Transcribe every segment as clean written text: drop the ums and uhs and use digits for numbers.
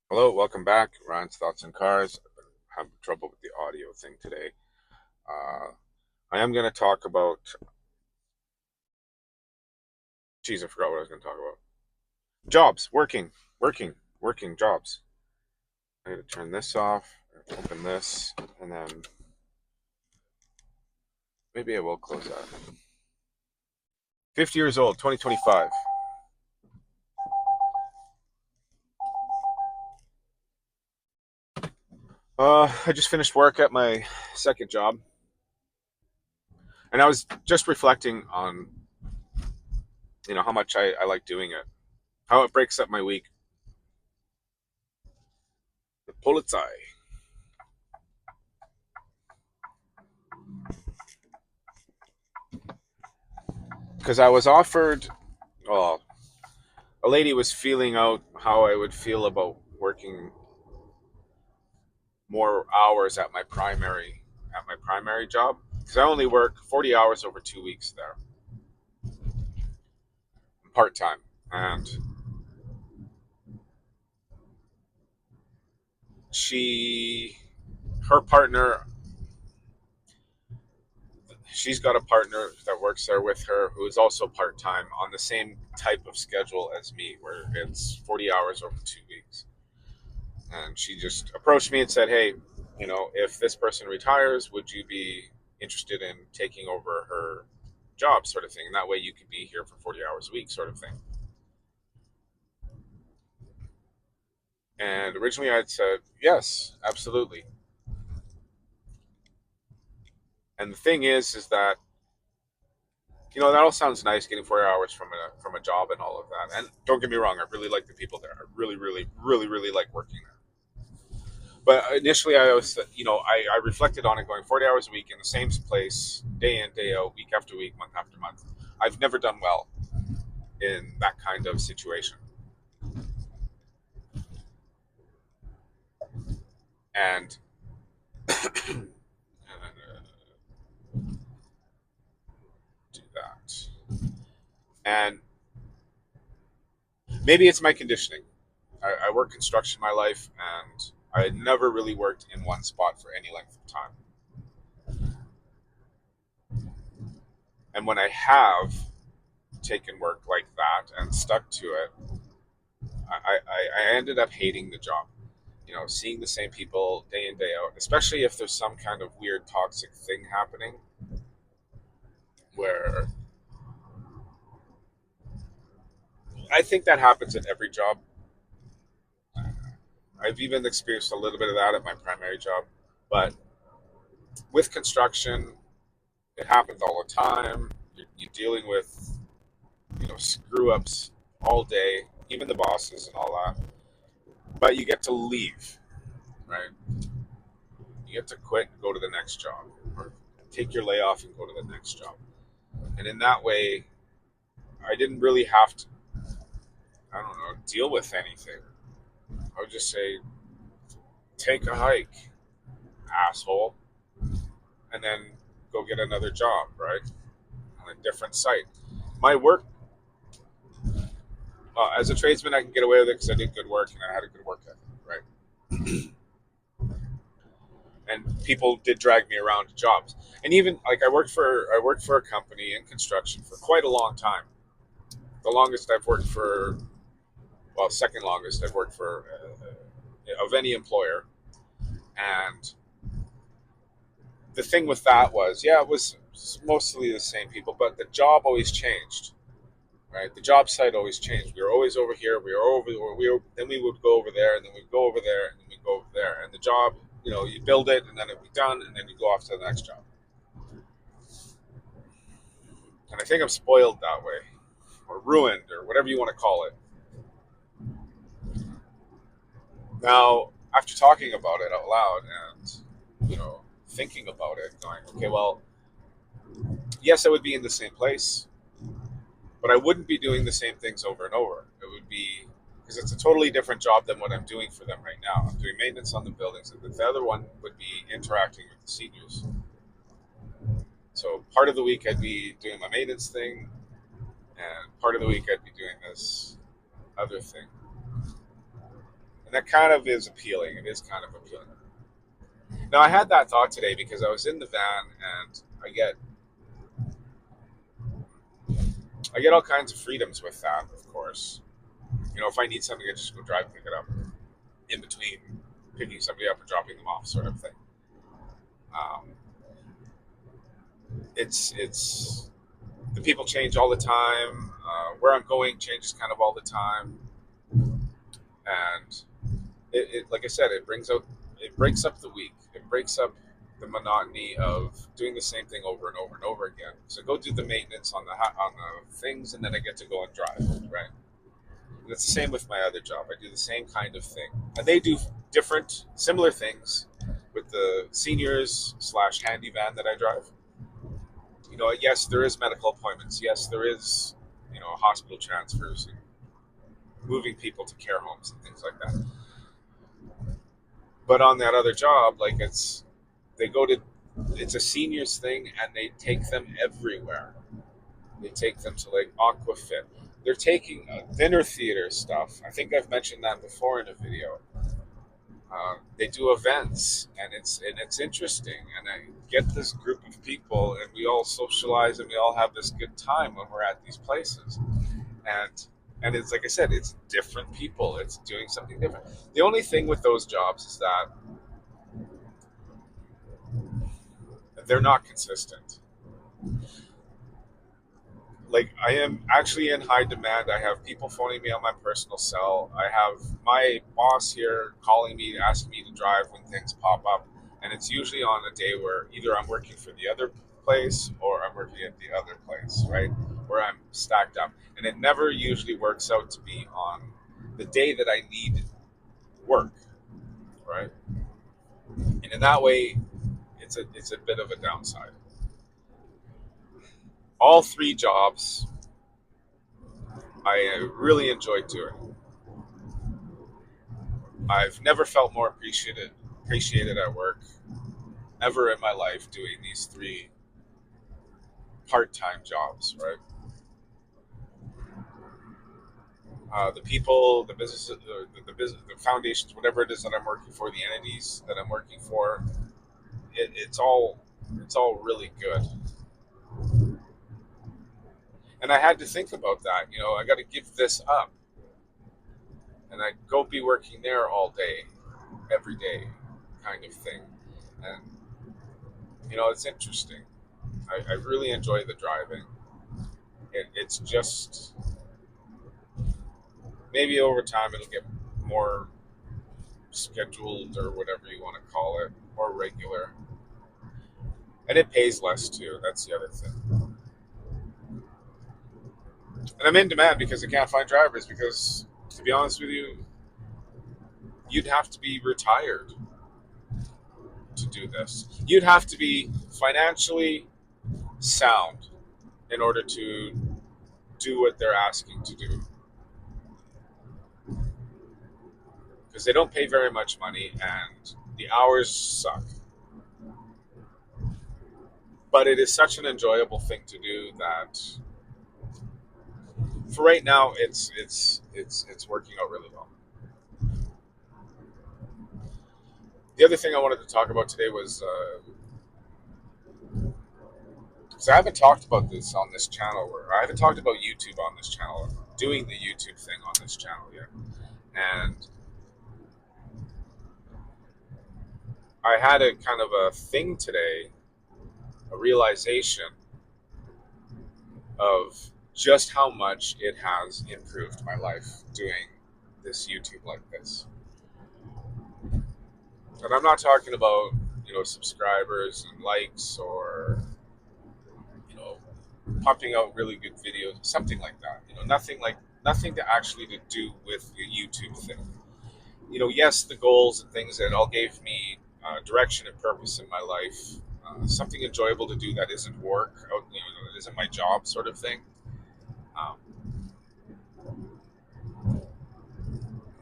Hello, welcome back. Ryan's Thoughts on Cars. I've been having trouble with the audio thing today. Uh, I am going to talk about. Geez, I forgot what I was going to talk about. Jobs, working jobs. I got to turn this off, open this, and then maybe I will close that. 50 years old, 2025. I just finished work at my second job, and I was just reflecting on how much I like doing it, how it breaks up my week. The Polizei. Because I was offered, well, a lady was feeling out how I would feel about working more hours at my primary job, because I only work 40 hours over 2 weeks there, part time. And she, her partner, she's got a partner that works there with her who is also part time on the same type of schedule as me, where it's 40 hours over 2 weeks. And she just approached me and said, "Hey, if this person retires, would you be interested in taking over her job, sort of thing? And that way you could be here for 40 hours a week, sort of thing." And originally I'd said, yes, absolutely. And the thing is that, that all sounds nice, getting 4 hours from a job and all of that. And don't get me wrong, I really like the people there. I really, really, really, really like working there. But initially, I reflected on it, going 40 hours a week in the same place, day in, day out, week after week, month after month. I've never done well in that kind of situation. And do that. And maybe it's my conditioning. I work construction my life, and I had never really worked in one spot for any length of time. And when I have taken work like that and stuck to it, I ended up hating the job. Seeing the same people day in, day out, especially if there's some kind of weird toxic thing happening where I think that happens in every job. I've even experienced a little bit of that at my primary job. But with construction, it happens all the time. You're dealing with, screw ups all day, even the bosses and all that. But you get to leave, right? You get to quit and go to the next job, or take your layoff and go to the next job. And in that way, I didn't really have to, I don't know, deal with anything. I would just say, take a hike, asshole, and then go get another job, right? On a different site. My work, as a tradesman, I can get away with it because I did good work and I had a good work ethic, right? And people did drag me around to jobs. And even like I worked for a company in construction for quite a long time. The longest I've worked for, well, second longest I've worked for of any employer. And the thing with that was, yeah, it was mostly the same people, but the job always changed, right? The job site always changed. We were always over here. We were over. Then we would go over there, and then we'd go over there, and then we'd go over there. And the job, you build it, and then it'd be done, and then you go off to the next job. And I think I'm spoiled that way, or ruined, or whatever you want to call it. Now, after talking about it out loud and thinking about it, going, okay, well, yes, I would be in the same place, but I wouldn't be doing the same things over and over. It would be, because it's a totally different job than what I'm doing for them right now. I'm doing maintenance on the buildings, and the other one would be interacting with the seniors. So part of the week I'd be doing my maintenance thing, and part of the week I'd be doing this other thing. And that kind of is appealing. It is kind of appealing. Now, I had that thought today because I was in the van and I get all kinds of freedoms with that, of course. If I need something, I just go drive and pick it up in between picking somebody up or dropping them off, sort of thing. Um, it's the people change all the time. Where I'm going changes kind of all the time, and like I said, it breaks up the week. It breaks up the monotony of doing the same thing over and over and over again. So go do the maintenance on the things, and then I get to go and drive, right? And it's the same with my other job. I do the same kind of thing, and they do similar things with the seniors/handy van that I drive. Yes, there is medical appointments. Yes, there is, hospital transfers and moving people to care homes and things like that. But on that other job, like it's a seniors thing, and they take them everywhere. They take them to like Aquafit. They're taking dinner theater stuff. I think I've mentioned that before in a video. They do events, and it's interesting. And I get this group of people, and we all socialize, and we all have this good time when we're at these places. And it's like I said, it's different people. It's doing something different. The only thing with those jobs is that they're not consistent. Like, I am actually in high demand. I have people phoning me on my personal cell. I have my boss here calling me, asking me to drive when things pop up. And it's usually on a day where either I'm working for the other place or I'm working at the other place, right? Where I'm stacked up. And it never usually works out to be on the day that I need work, right? And in that way, it's a bit of a downside. All three jobs I really enjoyed doing. I've never felt more appreciated at work ever in my life doing these three part-time jobs, right? The people, the businesses, the business, the foundations, whatever it is that I'm working for, the entities that I'm working for, it's all really good. And I had to think about that. I got to give this up, and I go be working there all day, every day, kind of thing. And it's interesting. I really enjoy the driving. It's just maybe over time it'll get more scheduled or whatever you want to call it, more regular, and it pays less too. That's the other thing. And I'm in demand because I can't find drivers. Because to be honest with you, you'd have to be retired to do this. You'd have to be financially sound in order to do what they're asking to do. Because they don't pay very much money and the hours suck. But it is such an enjoyable thing to do that for right now it's working out really well. The other thing I wanted to talk about today was because I haven't talked about this on this channel, or I haven't talked about YouTube on this channel, doing the YouTube thing on this channel yet. And I had a kind of a thing today, a realization of just how much it has improved my life doing this YouTube like this. And I'm not talking about, subscribers and likes or, pumping out really good videos, something like that. Nothing to actually to do with the YouTube thing. Yes, the goals and things that all gave me direction and purpose in my life, something enjoyable to do that isn't work, that isn't my job, sort of thing. I'm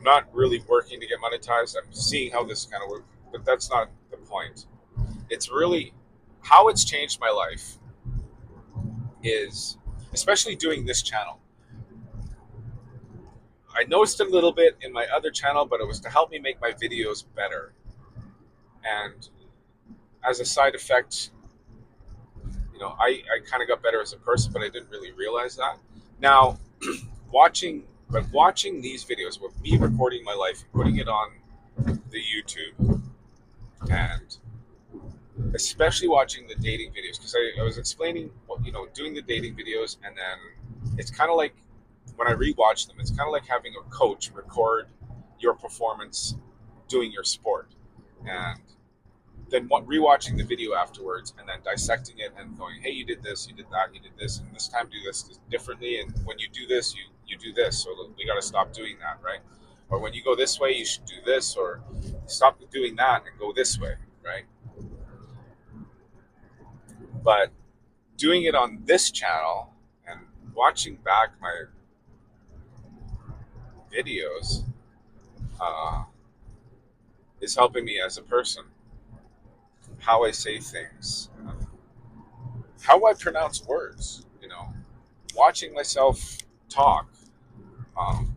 not really working to get monetized. I'm seeing how this kind of works, but that's not the point. It's really how it's changed my life is, especially doing this channel. I noticed a little bit in my other channel, but it was to help me make my videos better. And as a side effect, I kind of got better as a person, but I didn't really realize that. Now, watching these videos with me recording my life and putting it on the YouTube, and especially watching the dating videos, because I was explaining, doing the dating videos, and then it's kind of like when I rewatch them, it's kind of like having a coach record your performance doing your sport, and then rewatching the video afterwards, and then dissecting it and going, hey, you did this, you did that, you did this, and this time do this differently, and when you do this, you do this, so we got to stop doing that, right? Or when you go this way, you should do this, or stop doing that and go this way, right? But doing it on this channel and watching back my videos uh, is helping me as a person. How I say things, how I pronounce words, watching myself talk, um,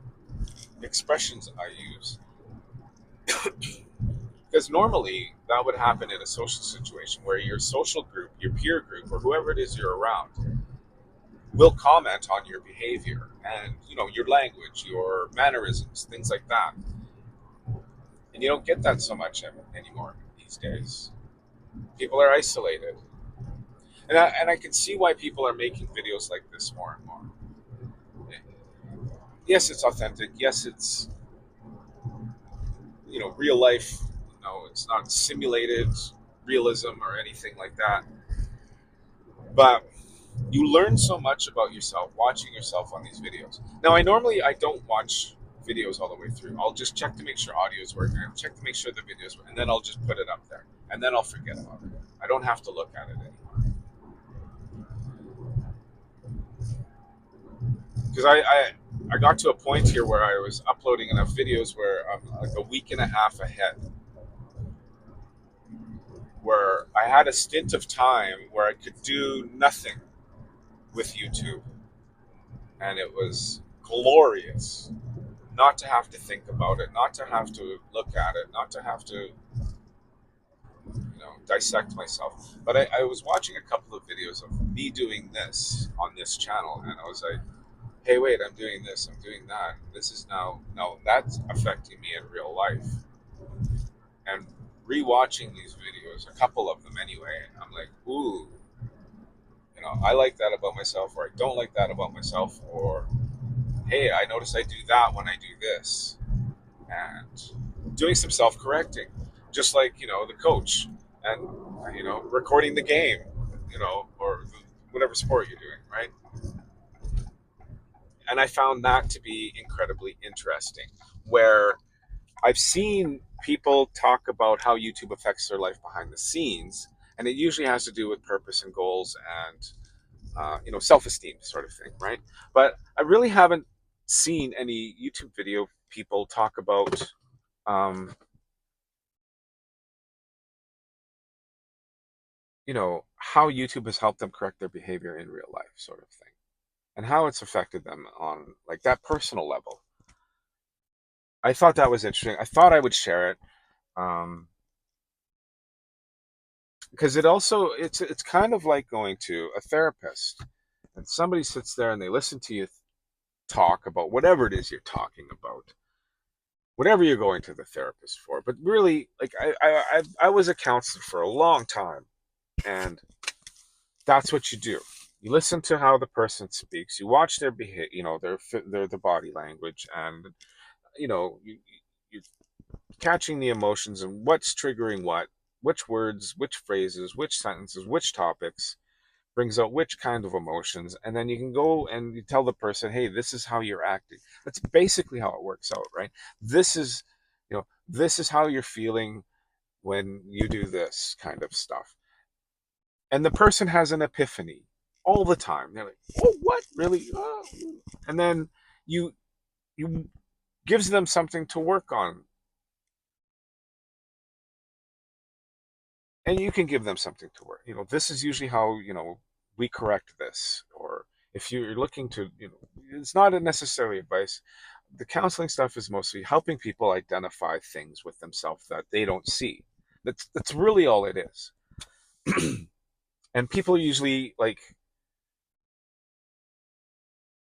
expressions I use. Because normally that would happen in a social situation where your social group, your peer group, or whoever it is you're around will comment on your behavior and your language, your mannerisms, things like that. And you don't get that so much anymore these days. People are isolated, and I can see why people are making videos like this more and more. Yes, it's authentic. Yes, it's real life. It's not simulated realism or anything like that. But you learn so much about yourself watching yourself on these videos. Now, I don't watch videos all the way through. I'll just check to make sure audio is working. I'll check to make sure the videos work, and then I'll just put it up there, and then I'll forget about it. I don't have to look at it anymore because I got to a point here where I was uploading enough videos where I'm like a week and a half ahead, where I had a stint of time where I could do nothing with YouTube, and it was glorious not to have to think about it, not to have to look at it, not to have to dissect myself. But I was watching a couple of videos of me doing this on this channel, and I was like, hey, wait, I'm doing this, I'm doing that. This is now, no, that's affecting me in real life. And rewatching these videos, a couple of them anyway, I'm like, ooh, I like that about myself, or I don't like that about myself, or hey, I notice I do that when I do this. And doing some self correcting, just like, the coach, and, recording the game, or whatever sport you're doing, right? And I found that to be incredibly interesting, where I've seen people talk about how YouTube affects their life behind the scenes, and it usually has to do with purpose and goals and self-esteem sort of thing, right? But I really haven't seen any YouTube video people talk about how YouTube has helped them correct their behavior in real life, sort of thing, and how it's affected them on like that personal level. I thought that was interesting. I thought I would share it. Um, because it's kind of like going to a therapist, and somebody sits there and they listen to you talk about whatever it is you're talking about, whatever you're going to the therapist for. But really, like I was a counselor for a long time, and that's what you do. You listen to how the person speaks. You watch their behavior, their body language, and you're catching the emotions and what's triggering what, which words, which phrases, which sentences, which topics brings out which kind of emotions, and then you can go and you tell the person, hey, this is how you're acting. That's basically how it works out, right? This is how you're feeling when you do this kind of stuff. And the person has an epiphany all the time. They're like, oh, what, really? Oh. And then you gives them something to work on, and you can give them something to work. This is usually how we correct this. Or if you're looking to, it's not necessarily advice. the counseling stuff is mostly helping people identify things with themselves that they don't see. That's really all it is. And people are usually like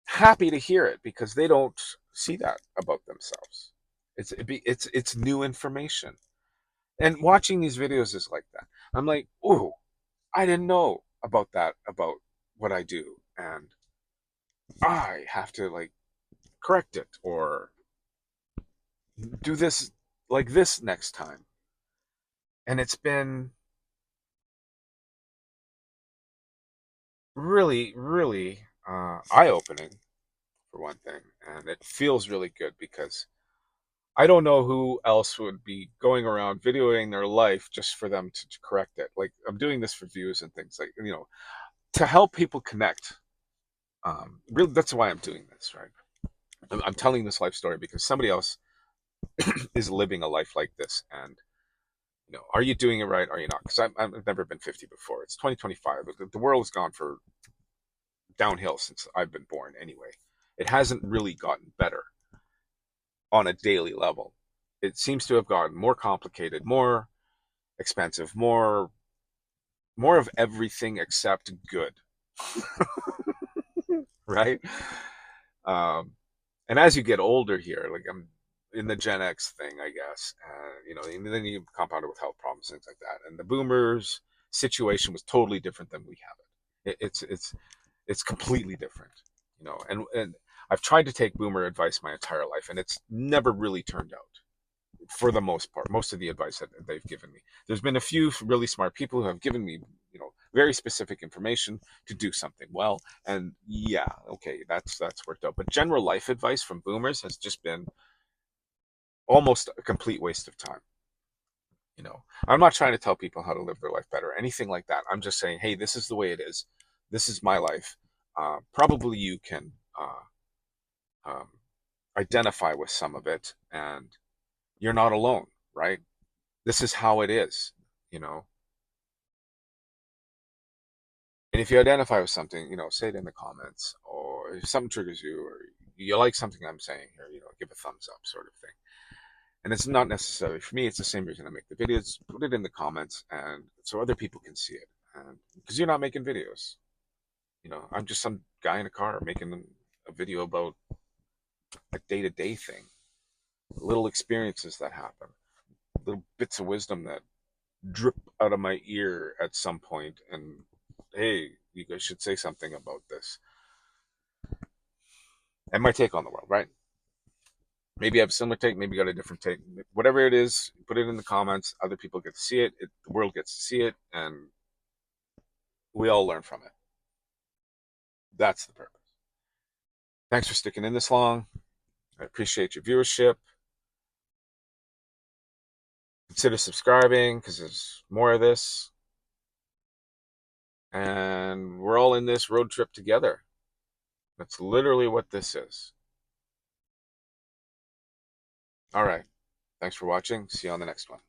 happy to hear it because they don't see that about themselves. It's new information. And watching these videos is like that. I'm like, ooh, I didn't know about that about what I do, and I have to like correct it or do this like this next time. And it's been really, really eye-opening for one thing, and it feels really good because I don't know who else would be going around videoing their life just for them to correct it. Like I'm doing this for views and things like to help people connect. Really, that's why I'm doing this, right? I'm telling this life story because somebody else is living a life like this, and are you doing it right? Are you not? Because I've never been 50 before. It's 2025. The world has gone for downhill since I've been born. Anyway, it hasn't really gotten better on a daily level. It seems to have gotten more complicated, more expensive, more of everything except good, right? Um, and as you get older here, like I'm in the Gen X thing, I guess, and then you compound it with health problems, things like that. And the boomers situation was totally different than we have it. It's completely different, and I've tried to take boomer advice my entire life, and it's never really turned out for the most part. Most of the advice that they've given me, there's been a few really smart people who have given me, very specific information to do something well, and yeah, okay, that's worked out. But general life advice from boomers has just been almost a complete waste of time. I'm not trying to tell people how to live their life better, or anything like that. I'm just saying, hey, this is the way it is. This is my life. Probably you can um, identify with some of it, and you're not alone, right? This is how it is, you know. And if you identify with something, say it in the comments, or if something triggers you, or you like something I'm saying here, give a thumbs up, sort of thing. And it's not necessarily for me. It's the same reason I make the videos. Put it in the comments, and so other people can see it. And because you're not making videos, I'm just some guy in a car making a video about a day-to-day thing, little experiences that happen, little bits of wisdom that drip out of my ear at some point, and hey, you guys should say something about this. And my take on the world, right? Maybe I have a similar take, maybe you got a different take. Whatever it is, put it in the comments. Other people get to see it. The world gets to see it, and we all learn from it. That's the purpose. Thanks for sticking in this long. I appreciate your viewership. Consider subscribing because there's more of this. And we're all in this road trip together. That's literally what this is. All right. Thanks for watching. See you on the next one.